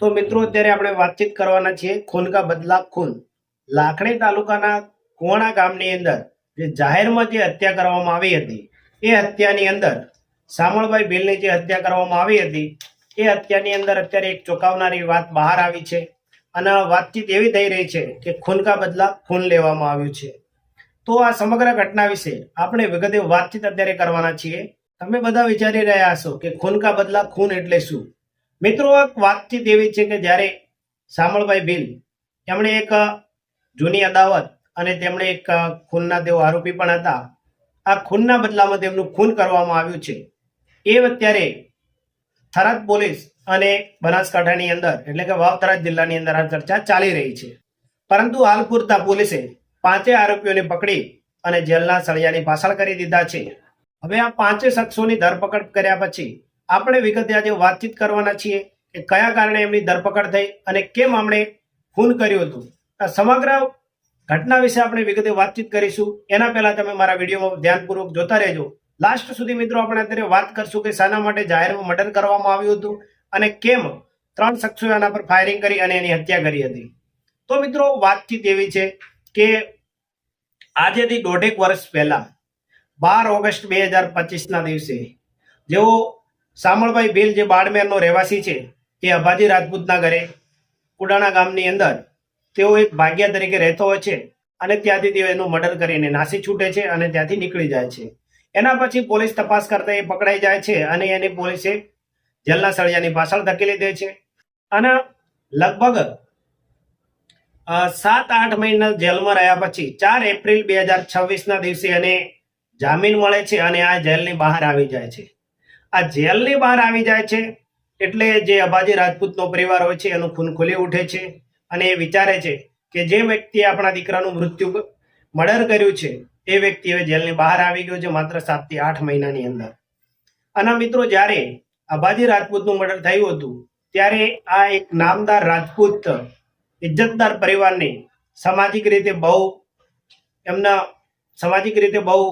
તો મિત્રો અત્યારે આપણે વાતચીત કરવાના છીએ ખૂન કા બદલા ખૂન. લાખણી તાલુકાના કુવાણા ગામની અંદર જે જાહેરમાં જે હત્યા કરવામાં આવી હતી એ હત્યાની અંદર સામળભાઈ ભીલની જે હત્યા કરવામાં આવી હતી એ હત્યાની અંદર અત્યારે એક ચોંકાવનારી વાત બહાર આવી છે અને વાતચીત એવી થઈ રહી છે કે ખૂન કા બદલા ખૂન લેવામાં આવ્યું છે. તો આ સમગ્ર ઘટના વિશે આપણે વિગતે વાતચીત અત્યારે કરવાના છીએ. તમે બધા વિચારી રહ્યા હશો કે ખૂન કા બદલા ખૂન એટલે શું. મિત્રો વાતચીત એવી છે કે જ્યારે સામળભાઈ ભીલ એમણે એક જૂની અદાવત અને તેમણે એક ખૂનના તેઓ આરોપી પણ હતા. આ ખૂનના બદલામાં તેમનું ખૂન કરવામાં આવ્યું છે. એ અત્યારે થરાદ પોલીસ અને બનાસકાંઠાની અંદર એટલે કે વાવ થરાદ જિલ્લાની અંદર આ ચર્ચા ચાલી રહી છે. પરંતુ હાલ પૂરતા પોલીસે 5 આરોપીઓને પકડી અને જેલના સળિયાની પાછળ કરી દીધા છે. હવે આ 5 શખ્સોની ધરપકડ કર્યા પછી આપણે વિગતે આજે વાતચીત કરવાના છીએ કે કયા કારણે એમની ધરપકડ થઈ અને કેમ એમણે ખૂન કર્યું હતું. આ સમગ્ર ઘટના વિશે આપણે વિગતે વાતચીત કરીશું. એના પહેલા તમે મારા વિડીયોમાં ધ્યાનપૂર્વક જોતા રહેજો. લાસ્ટ સુધી મિત્રો આપણે અત્યારે વાત કરશું કે શાના માટે જાહેરમાં મર્ડર કરવામાં આવ્યું હતું અને કેમ 3 શખ્સોએ આના પર ફાયરિંગ કરી અને એની હત્યા કરી હતી. તો મિત્રો વાતચીત એવી છે કે આજેથી 1.5 વર્ષ પહેલા 12 ઓગસ્ટ 2025 દિવસે જેઓ સામળભાઈ ભીલ જે બાડમેરનો રહેવાસી છે એ અભાજી રાજપૂતના ઘરે કુડાણા ગામની અંદર તેઓ એક ભાગ્યા તરીકે રહેતો હોય છે અને ત્યાંથી તેઓ એનું મર્ડર કરીને નાસી છૂટે છે અને ત્યાંથી નીકળી જાય છે. એના પછી પોલીસ તપાસ કરતા એ પકડાઈ જાય છે અને એને પોલીસે જેલના સળિયાની પાછળ ધકેલી દે છે અને લગભગ 7-8 મહિના જેલમાં રહ્યા પછી 4 એપ્રિલ 2026 દિવસે એને જામીન મળે છે અને આ જેલની બહાર આવી જાય છે. આ જેલની બહાર આવી જાય છે એટલે જે અભાજી રાજપૂતનો પરિવાર હોય છે એનું ખૂન ખુલી ઉઠે છે અને એ વિચારે છે કે જે વ્યક્તિએ આપણા દીકરાનું મર્ડર કર્યું છે એ વ્યક્તિ હવે જેલની બહાર આવી ગયો છે માત્ર 7 થી 8 મહિનાની અંદર. અને મિત્રો જ્યારે અભાજી રાજપૂતનું મર્ડર થયું હતું ત્યારે આ એક નામદાર રાજપૂત ઇજ્જતદાર પરિવારની સામાજિક રીતે બહુ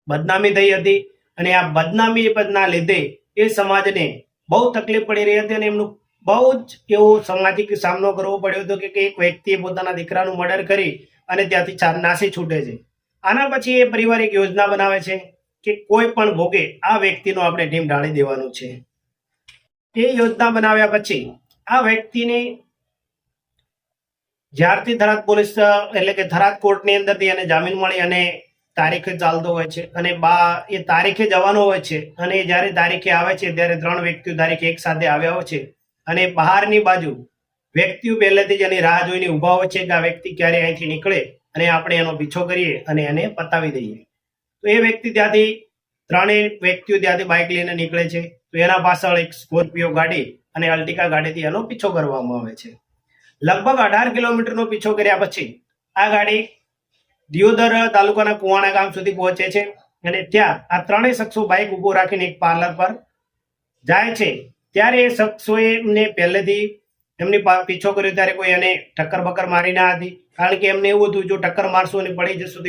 બદનામી થઈ હતી અને આ બદનામીના લીધે એ સમાજને બહુ તકલીફ પડી રહી હતી અને એમનું બહુ જ એવો સામાજિક સામનો કરવો પડ્યો હતો કે એક વ્યક્તિએ પોતાના દીકરાનું મર્ડર કરી અને ત્યાંથી નાસી છૂટે છે. આના પછી એ પરિવાર એક યોજના બનાવે છે કે કોઈ પણ ભોગે આ વ્યક્તિનો આપણે ઢીમ ઢાળી દેવાનું છે. એ યોજના બનાવ્યા પછી આ વ્યક્તિને જ્યારથી થરાદ પોલીસ એટલે કે થરાદ કોર્ટની અંદરથી એને જામીન મળી અને તારીખે ચાલતો હોય છે અને એ તારીખે જવાનો હોય છે અને જ્યારે તારીખે આવે છે ત્યારે 3 વ્યક્તિઓ તારીખે એક સાથે આવ્યા હોય છે અને બહારની બાજુ વ્યક્તિઓ પહેલેથી જ એની રાહ જોઈને ઊભા હોય છે કે આ વ્યક્તિ ક્યારે અહીંથી નીકળે અને આપણે એનો પીછો કરીએ અને એને પતાવી દઈએ. તો એ વ્યક્તિ ત્યાંથી 3 વ્યક્તિઓ ત્યાંથી બાઇક લઈને નીકળે છે. તો એના પાછળ એક સ્કોર્પિયો ગાડી અને અલ્ટિકા ગાડીથી એનો પીછો કરવામાં આવે છે. લગભગ 18 કિલોમીટરનો પીછો કર્યા પછી આ ગાડી દિયોદર તાલુકાના કુવાણા ગામ સુધી પહોંચે છે અને ત્યાં આ 3 શખ્સો બાઇક ઉભો રાખીને એક પાર્લર પર જાય છે. ત્યારે એ શખ્સોએ એમને પહેલેથી એમની પીછો કર્યો ત્યારે કોઈ એને ટક્કર બક્કર મારી ના હતી, કારણ કે એમને એવું હતું જો ટક્કર મારશું અને પડી જશું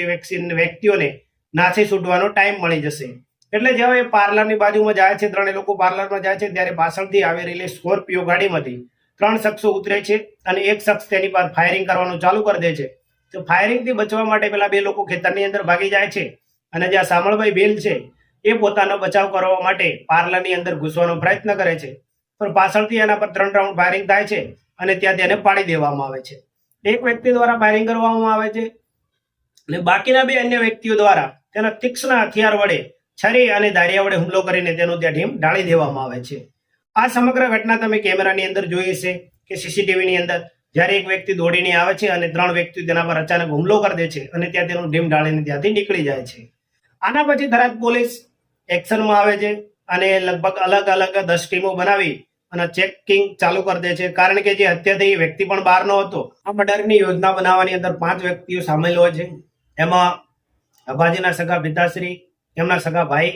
તો વ્યક્તિઓને નાસી છૂટવાનો ટાઈમ મળી જશે. એટલે જ્યારે એ પાર્લરની બાજુમાં જાય છે, 3 લોકો પાર્લરમાં જાય છે ત્યારે પાછળથી આવી રહેલી સ્કોર્પિયો ગાડીમાંથી 3 શખ્સો ઉતરે છે અને એક શખ્સ તેની પર ફાયરિંગ કરવાનું ચાલુ કરી દે છે. તો ફાયરિંગથી બચવા માટે પેલા 2 લોકો ખેતરની અંદર ભાગી જાય છે અને જ્યાં સામળભાઈ ભીલ છે એ પોતાનો બચાવ કરવા માટે પાર્લરની અંદર ઘૂસવાનો પ્રયત્ન કરે છે, પણ પાછળથી એના પર 3 રાઉન્ડ ફાયરિંગ થાય છે અને ત્યાં તેને પાડી દેવામાં આવે છે. એક વ્યક્તિ દ્વારા ફાયરિંગ કરવામાં આવે છે અને બાકીના 2 અન્ય વ્યક્તિઓ દ્વારા તેના તીક્ષ્ણ હથિયાર વડે છરી અને દારિયા વડે હુમલો કરીને તેનું ત્યાં ઢીમ ઢાળી દેવામાં આવે છે. આ સમગ્ર ઘટના તમે કેમેરાની અંદર જોઈ છે કે સીસીટીવીની અંદર જ્યારે એક વ્યક્તિ દોડીને આવે છે અને 3 વ્યક્તિઓ તેના પર અચાનક હુમલો કરી દે છે અને ત્યાં તેનું ઢીમ ઢાળીને ત્યાંથી નીકળી જાય છે. આના પછી થરાદ પોલીસ એક્શનમાં આવે છે અને લગભગ અલગ 10 ટીમો બનાવી અને ચેકિંગ ચાલુ કરી દે છે, કારણ કે જે હત્યા થઈ એ વ્યક્તિ પણ બહાર નો હતો. આ મર્ડરની યોજના બનાવવાની અંદર 5 વ્યક્તિઓ સામેલ હોય છે. એમાં અભાજીના સગા પિતાશ્રી, એમના સગા ભાઈ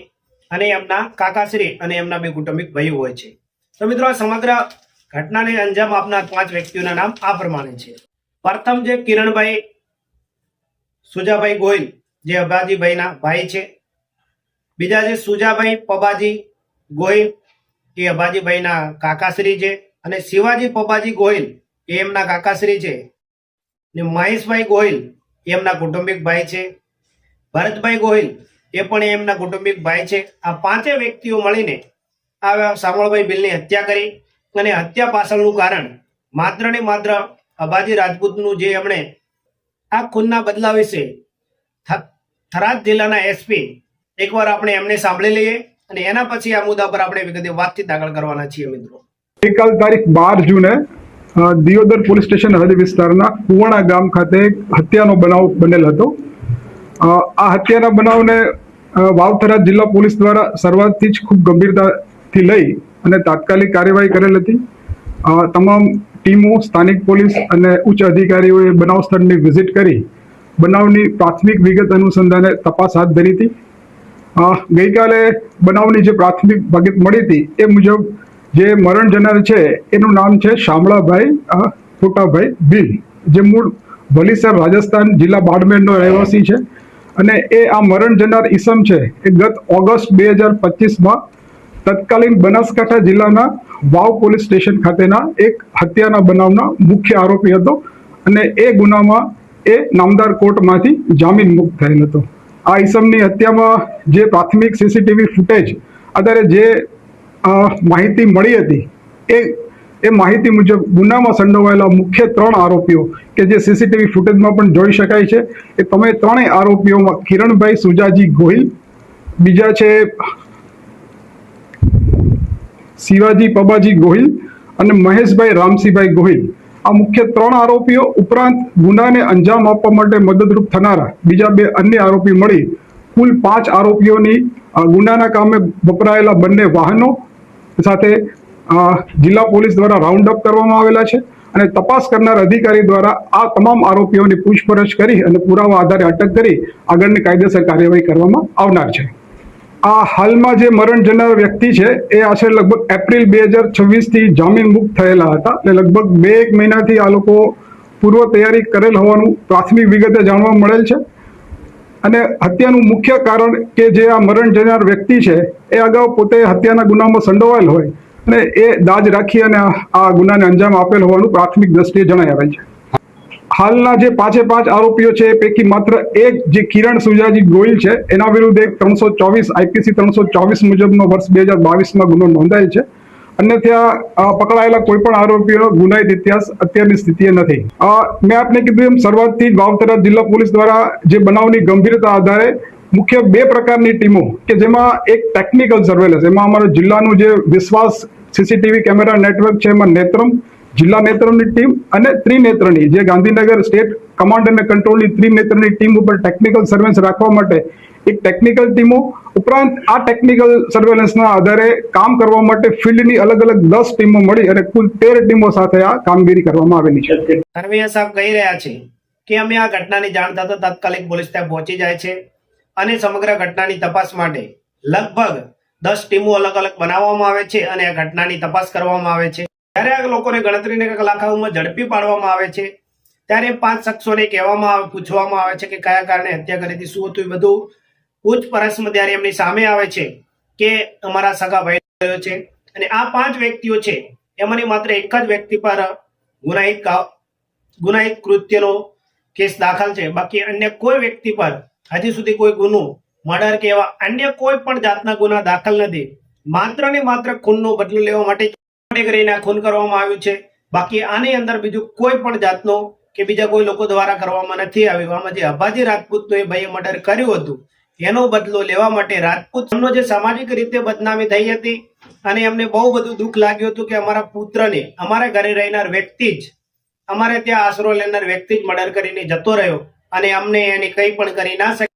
અને એમના કાકાશ્રી અને એમના 2 કુટુંબિક ભાઈઓ હોય છે. તો મિત્રો આ સમગ્ર ઘટનાને અંજામ આપનાર 5 વ્યક્તિઓના નામ આ પ્રમાણે છે. પ્રથમ જે કિરણભાઈ સુજાભાઈ ગોહિલ જે અભાજીભાઈના ભાઈ છે. બીજા છે સુજાભાઈ પબાજી ગોહિલ, એ અભાજીભાઈના કાકાશ્રી છે અને શિવાજી પબાજી ગોહિલ એ એમના કાકાશ્રી છે ને મહેશભાઈ ગોહિલ એ એમના કુટુંબિક ભાઈ છે. ભરતભાઈ ગોહિલ એ પણ એમના કુટુંબિક ભાઈ છે. આ પાંચે વ્યક્તિઓ મળીને આ શામળભાઈ ભીલની હત્યા કરી અને હત્યા પાછળનું કારણ માત્ર ને માત્ર અભાજી રાજપૂતનું જે એમણે આ ખૂનના બદલા વિશે થરાદ જિલ્લાના એસપી એકવાર આપણે એમને સાંભળી લઈએ અને એના પછી આ મુદ્દા પર આપણે વિગતે વાતચીત આગળ કરવાના છીએ મિત્રો. ગઈકાલ તારીખ 12 જૂને દિયોદર પોલીસ સ્ટેશન હદ વિસ્તારના કુવાણા ગામ ખાતે હત્યાનો બનાવ બનેલ હતો. આ હત્યાના બનાવને વાવ-થરાદ જિલ્લા પોલીસ દ્વારા શરૂઆતથી જ ખૂબ ગંભીરતાથી લઈ અને તાત્કાલિક કાર્યવાહી કરેલ હતી. તમામ ટીમો, સ્થાનિક પોલીસ અને ઉચ્ચ અધિકારીઓએ બનાવ સ્થળની વિઝિટ કરી બનાવની પ્રાથમિક વિગત અનુસંધાને તપાસ હાથ ધરી હતી. ગઈકાલે બનાવની જે પ્રાથમિક વિગત મળી હતી એ મુજબ જે મરણ જનાર છે એનું નામ છે શામળાભાઈ ફોટાભાઈ ભીલ, જે મૂળ ભલીસર રાજસ્થાન જિલ્લા બાડમેરનો રહેવાસી છે અને એ આ મરણ જનાર ઈસમ છે એ ગત ઓગસ્ટ 2025માં તત્કાલીન બનાસકાંઠા જિલ્લાના વાવ પોલીસ સ્ટેશન ખાતેના એક હત્યાના બનાવના મુખ્ય આરોપી હતો અને એ ગુનામાં એ નામદાર કોર્ટમાંથી જામીન મુક્ત થયેલ હતો. આ ઈસમની હત્યામાં જે પ્રાથમિક સીસીટીવી ફૂટેજ આધારે જે માહિતી મળી હતી એ માહિતી મુજબ ગુનામાં સંડોવાયેલા મુખ્ય 3 આરોપીઓ કે જે સીસીટીવી ફૂટેજમાં પણ જોઈ શકાય છે એ તમે ત્રણેય આરોપીઓમાં કિરણભાઈ સુજાજી ગોહિલ, બીજા છે શિવાજી પબાજી ગોહિલ અને મહેશભાઈ રામસિંહભાઈ ગોહિલ. આ મુખ્ય 3 આરોપીઓ ઉપરાંત ગુનાને અંજામ આપવા માટે મદદરૂપ થનારા બીજા 2 અન્ય આરોપી મળી કુલ 5 આરોપીઓની ગુનાના કામે વપરાયેલા બંને વાહનો સાથે જિલ્લા પોલીસ દ્વારા રાઉન્ડ અપ કરવામાં આવેલા છે અને તપાસ કરનાર અધિકારી દ્વારા આ તમામ આરોપીઓની પૂછપરછ કરી અને પુરાવા આધારે અટક કરી આગળની કાયદેસર કાર્યવાહી કરવામાં આવનાર છે. આ હાલમાં જે મરણ જનાર વ્યક્તિ છે એ આશરે લગભગ એપ્રિલ 2026થી જામીન મુક્ત થયેલા હતા એટલે લગભગ 2-1 મહિનાથી આ લોકો પૂર્વ તૈયારી કરેલ હોવાનું પ્રાથમિક વિગતે જાણવા મળેલ છે. અને હત્યાનું મુખ્ય કારણ કે જે આ મરણ જનાર વ્યક્તિ છે એ અગાઉ પોતે હત્યાના ગુનામાં સંડોવાયેલ હોય અને એ દાજ રાખી અને આ ગુનાને અંજામ આપેલ હોવાનું પ્રાથમિક દ્રષ્ટિએ જણાઈ આવેલ છે. હાલના જે 5 આરોપીઓ છે એ પૈકી માત્ર એક જે કિરણ સુજાજી ગોહિલ છે એના વિરુદ્ધ એક 324 આઈપીસી 324 મુજબનો વર્ષ 2022માં ગુનો નોંધાયેલ છે. અન્યથા પકડાયેલા કોઈ પણ આરોપીઓનો ગુનાહિત ઇતિહાસ અત્યારની સ્થિતિએ નથી. મેં આપને કીધું એમ શરૂઆતથી જ વાવ-થરાદ જિલ્લા પોલીસ દ્વારા જે બનાવની ગંભીરતા આધારે મુખ્ય 2 પ્રકારની ટીમો કે જેમાં એક ટેકનિકલ સર્વેલન્સ, એમાં અમારું જિલ્લાનું જે વિશ્વાસ સીસીટીવી કેમેરા નેટવર્ક છે એમાં નેત્રમ જિલ્લા નેત્રમની ટીમ અને ત્રિનેત્રની જે ગાંધીનગર સ્ટેટ કમાન્ડ અને કંટ્રોલની ત્રિનેત્રની ટીમ ઉપર ટેકનિકલ સર્વેલન્સ રાખવા માટે એક ટેકનિકલ ટીમો ઉપરાંત આ ટેકનિકલ સર્વેલન્સના આધારે કામ કરવા માટે ફિલ્ડની અલગ અલગ 10 ટીમો મળી અને કુલ 13 ટીમો સાથે આ કામગીરી કરવામાં આવેલી છે. ધર્મીય સાહેબ કહી રહ્યા છે કે અમે આ ઘટનાની જાણ થતાં તાત્કાલિક પોલીસ ત્યાં પહોંચી જાય છે અને સમગ્ર ઘટનાની તપાસ માટે લગભગ 10 ટીમો અલગ અલગ બનાવવામાં આવે છે અને આ ઘટનાની તપાસ કરવામાં આવે છે. જ્યારે આ લોકોને ગણતરીના કલાકોમાં ઝડપી પાડવામાં આવે છે ત્યારે 5 શખ્સોને પૂછવામાં આવે છે કે કયા કારણે હત્યા કરી હતી, શું હતું, એ બધું પૂછપરછમાં ત્યારે એમની સામે આવે છે કે અમારા સગા ભાઈ થયો છે અને આ 5 વ્યક્તિઓ છે એમાંની માત્ર એક જ વ્યક્તિ પર ગુનાહિત કૃત્યનો કેસ દાખલ છે. બાકી અન્ય કોઈ વ્યક્તિ પર હજી સુધી કોઈ ગુનો, મર્ડર કે એવા અન્ય કોઈ પણ જાતના ગુના દાખલ નથી. માત્ર ને માત્ર ખૂનનો બદલો લેવા માટે કરીને ખૂન કરવામાં આવ્યું છે. બાકી આની અંદર બીજું કોઈ પણ જાતનો કે બીજા કોઈ લોકો દ્વારા કરવામાં નથી આવ્યું. આમાં જે અભાજી રાજપૂતનું એ ભાઈએ મર્ડર કર્યું હતું એનો બદલો લેવા માટે રાજપૂતનો જે સામાજિક રીતે બદનામી થઈ હતી અને એમને બહુ બધું દુઃખ લાગ્યું હતું કે અમારા પુત્રને અમારા ઘરે રહેનાર વ્યક્તિ જ, અમારે ત્યાં આશરો લેનાર વ્યક્તિ જ મર્ડર કરીને જતો રહ્યો અને અમને એની કંઈ પણ કરી ના શકે.